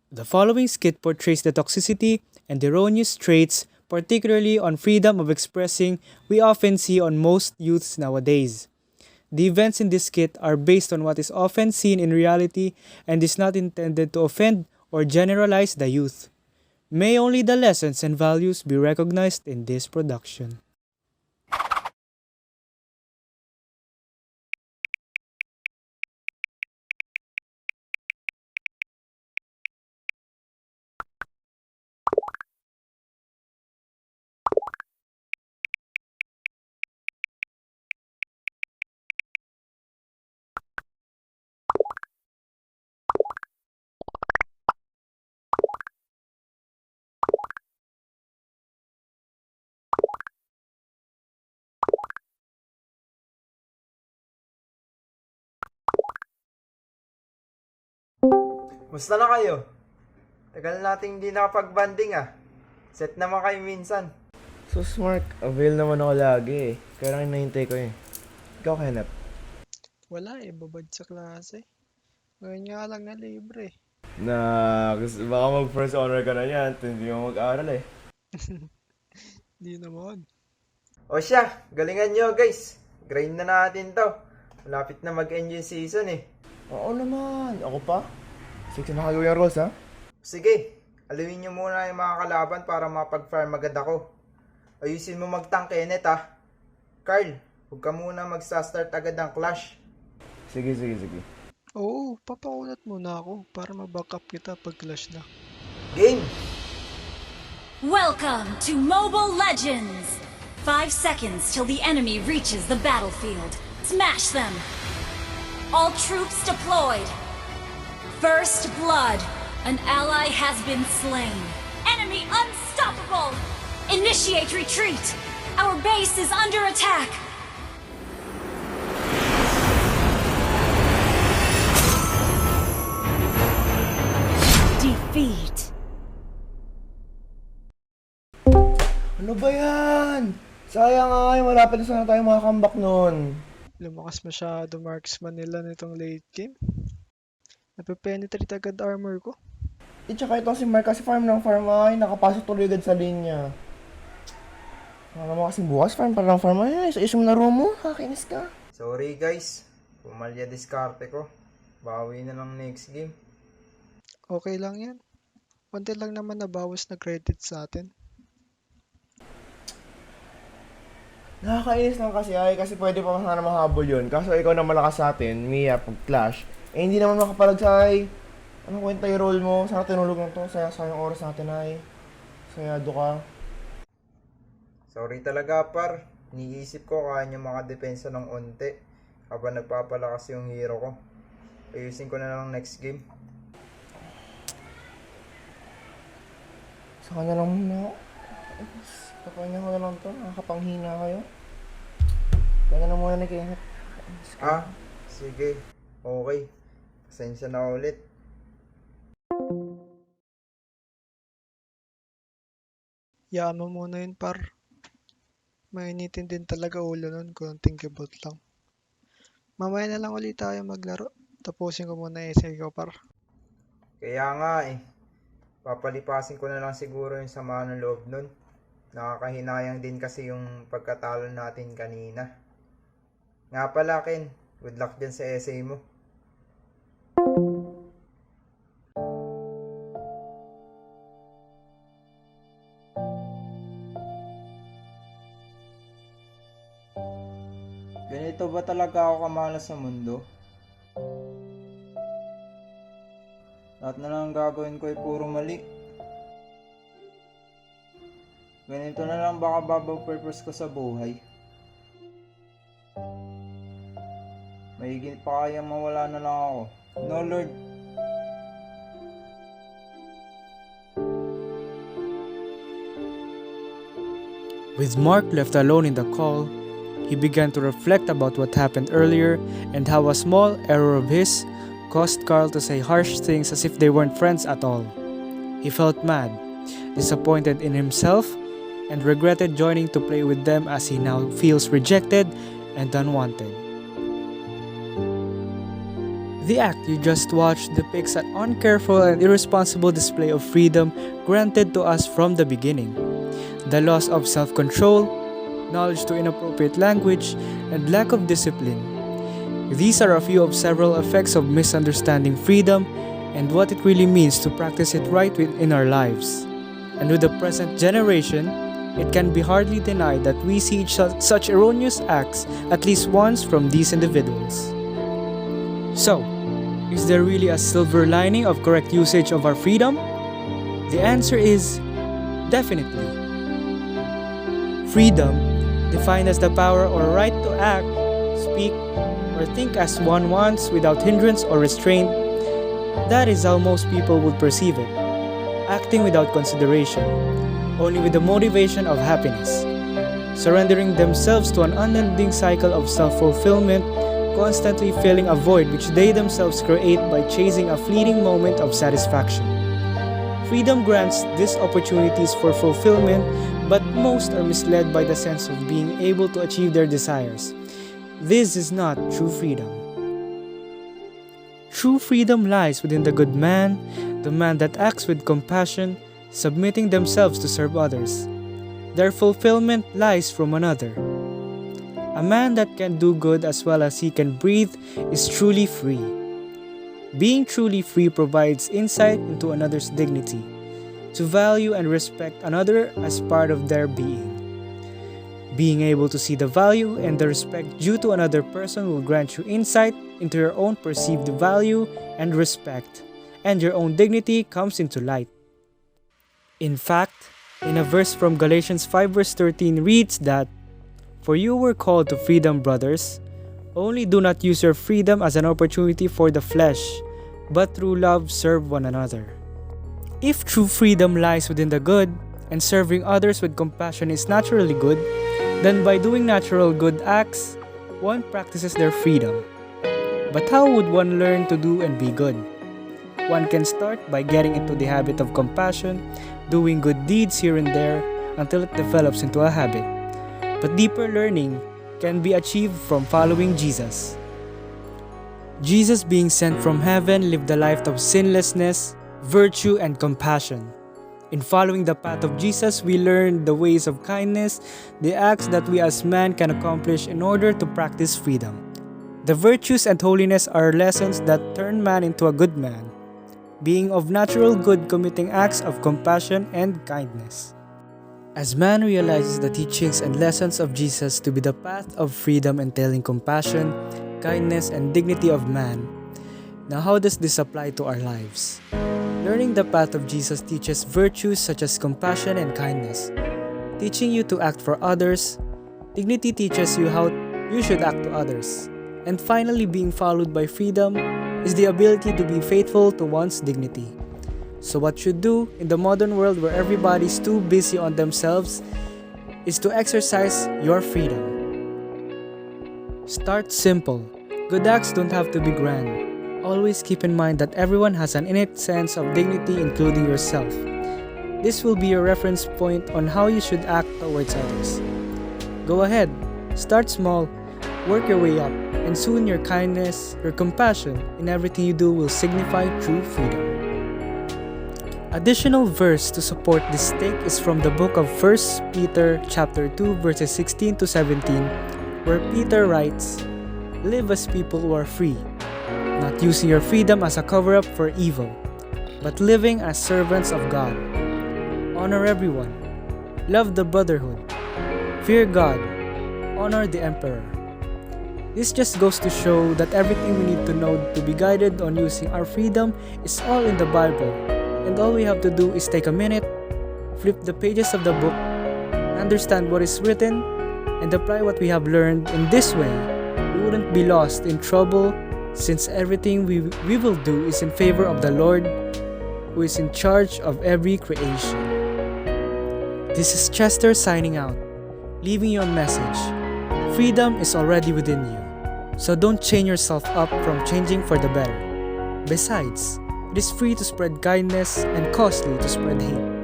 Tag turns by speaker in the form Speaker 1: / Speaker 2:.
Speaker 1: The following skit portrays the toxicity and erroneous traits, particularly on freedom of expressing, we often see on most youths nowadays. The events in this skit are based on what is often seen in reality and is not intended to offend or generalize the youth. May only the lessons and values be recognized in this production.
Speaker 2: Musta na kayo? Tagal nating hindi nakapag-banding ah. Set naman kayo minsan.
Speaker 3: So smart, avail naman ako lagi eh. Kaya lang hinahintay ko eh. Ikaw, Kenneth.
Speaker 4: Wala eh, babad sa klase. Ngayon nga lang na libre.
Speaker 3: Baka mag first honor ka na yan, hindi mo mag-aral eh.
Speaker 4: Di naman.
Speaker 2: O siya, galingan nyo guys. Grind na natin to. Malapit na mag-end yung season eh.
Speaker 3: Oo naman, ako pa. Sige na kagawin yung roles ha.
Speaker 2: Sige, alawin nyo muna yung mga kalaban para mapag-farm agad ako. Ayusin mo mag-tank Kenneth ah. Carl, huwag ka muna magsa-start agad ng clash.
Speaker 3: Sige.
Speaker 4: Oo, papakunat muna ako para ma-back up kita pag clash na.
Speaker 2: Game!
Speaker 5: Welcome to Mobile Legends! 5 seconds till the enemy reaches the battlefield. Smash them! All troops deployed! First blood! An ally has been slain. Enemy unstoppable! Initiate retreat! Our base is under attack! Defeat!
Speaker 3: Ano ba yan? Sayang nga, malapit na sana tayo makakambak nun.
Speaker 4: Lumakas masyado marksman nila nitong late game. Nape-penetrate agad armor ko.
Speaker 3: Tsaka ito si Mark kasi farm ng farm ay nakapasok tuloy agad sa linya. Ano naman kasi bukas farm para ng farm ay isa mo na room mo, kakinis ka.
Speaker 2: Sorry guys, pumalya diskarte ko. Bawi na lang next game.
Speaker 4: Okay lang yan. Konti lang naman nabawas na credit sa atin.
Speaker 3: Nakakainis lang kasi kasi pwede pa sana mahabol yun. Kaso ikaw na malakas sa atin, Mia, pag clash. Eh hindi naman makapalag sa ay. Anong kwenta yung role mo? Sana tinulog lang to. Sayang oras natin ay. Sayado ka.
Speaker 2: Sorry talaga par. Iniisip ko kaya nyo makadepensa ng onte habang nagpapalakas yung hero ko. Ayusin ko na lang next game.
Speaker 3: Sa kanya lang muna ako. Kapanya ko na lang to. Nakakapanghina kayo. Kaya na muna ni Kenneth.
Speaker 2: Ah, sige. Okay. Pasensya na ulit.
Speaker 4: Yaan mo muna yun par. Mainitin din talaga ulo nun, konting kibot lang. Mamaya na lang ulit tayo maglaro. Tapusin ko muna essay ko par.
Speaker 2: Kaya nga eh. Papalipasin ko na lang siguro yung sama ng loob nun. Nakakahinayang din kasi yung pagkatalo natin kanina. Nga pala Ken, good luck dyan sa essay mo. Ganito ba talaga ako kamalas sa mundo? Lahat na lang gagawin ko ay puro mali. Ganito na lang baka babaw purpose ko sa buhay. Mahigit pa kaya mawala na lang ako. No Lord.
Speaker 1: With Mark left alone in the call, he began to reflect about what happened earlier and how a small error of his caused Carl to say harsh things as if they weren't friends at all. He felt mad, disappointed in himself, and regretted joining to play with them as he now feels rejected and unwanted. The act you just watched depicts an uncareful and irresponsible display of freedom granted to us from the beginning. The loss of self-control, knowledge to inappropriate language, and lack of discipline. These are a few of several effects of misunderstanding freedom and what it really means to practice it right in our lives. And with the present generation, it can be hardly denied that we see such erroneous acts at least once from these individuals. So, is there really a silver lining of correct usage of our freedom? The answer is definitely. Freedom, defined as the power or right to act, speak, or think as one wants without hindrance or restraint, that is how most people would perceive it. Acting without consideration, only with the motivation of happiness. Surrendering themselves to an unending cycle of self-fulfillment, constantly filling a void which they themselves create by chasing a fleeting moment of satisfaction. Freedom grants these opportunities for fulfillment, but most are misled by the sense of being able to achieve their desires. This is not true freedom. True freedom lies within the good man, the man that acts with compassion, submitting themselves to serve others. Their fulfillment lies from another. A man that can do good as well as he can breathe is truly free. Being truly free provides insight into another's dignity, to value and respect another as part of their being. Being able to see the value and the respect due to another person will grant you insight into your own perceived value and respect, and your own dignity comes into light. In fact, in a verse from Galatians 5 verse 13 reads that, "For you were called to freedom, brothers. Only do not use your freedom as an opportunity for the flesh, but through love serve one another." If true freedom lies within the good, and serving others with compassion is naturally good, then by doing natural good acts, one practices their freedom. But how would one learn to do and be good? One can start by getting into the habit of compassion, doing good deeds here and there until it develops into a habit. But deeper learning can be achieved from following Jesus. Jesus, being sent from heaven, lived a life of sinlessness, virtue, and compassion. In following the path of Jesus, we learn the ways of kindness, the acts that we as man can accomplish in order to practice freedom. The virtues and holiness are lessons that turn man into a good man, being of natural good, committing acts of compassion and kindness. As man realizes the teachings and lessons of Jesus to be the path of freedom entailing compassion, kindness, and dignity of man, now how does this apply to our lives? Learning the path of Jesus teaches virtues such as compassion and kindness, teaching you to act for others. Dignity teaches you how you should act to others. And finally, being followed by freedom is the ability to be faithful to one's dignity. So what you do in the modern world where everybody's too busy on themselves is to exercise your freedom. Start simple. Good acts don't have to be grand. Always keep in mind that everyone has an innate sense of dignity, including yourself. This will be your reference point on how you should act towards others. Go ahead, start small, work your way up, and soon your kindness, your compassion in everything you do will signify true freedom. Additional verse to support this take is from the book of 1 Peter chapter 2 verses 16 to 17, where Peter writes, "Live as people who are free, not using your freedom as a cover-up for evil, but living as servants of God. Honor everyone, love the brotherhood, fear God, honor the emperor." This just goes to show that everything we need to know to be guided on using our freedom is all in the Bible, and all we have to do is take a minute, flip the pages of the book, understand what is written, and apply what we have learned. In this way, we wouldn't be lost in trouble, since everything we will do is in favor of the Lord, who is in charge of every creation. This is Chester signing out, leaving you a message. Freedom is already within you, so don't chain yourself up from changing for the better. Besides, it is free to spread kindness and costly to spread hate.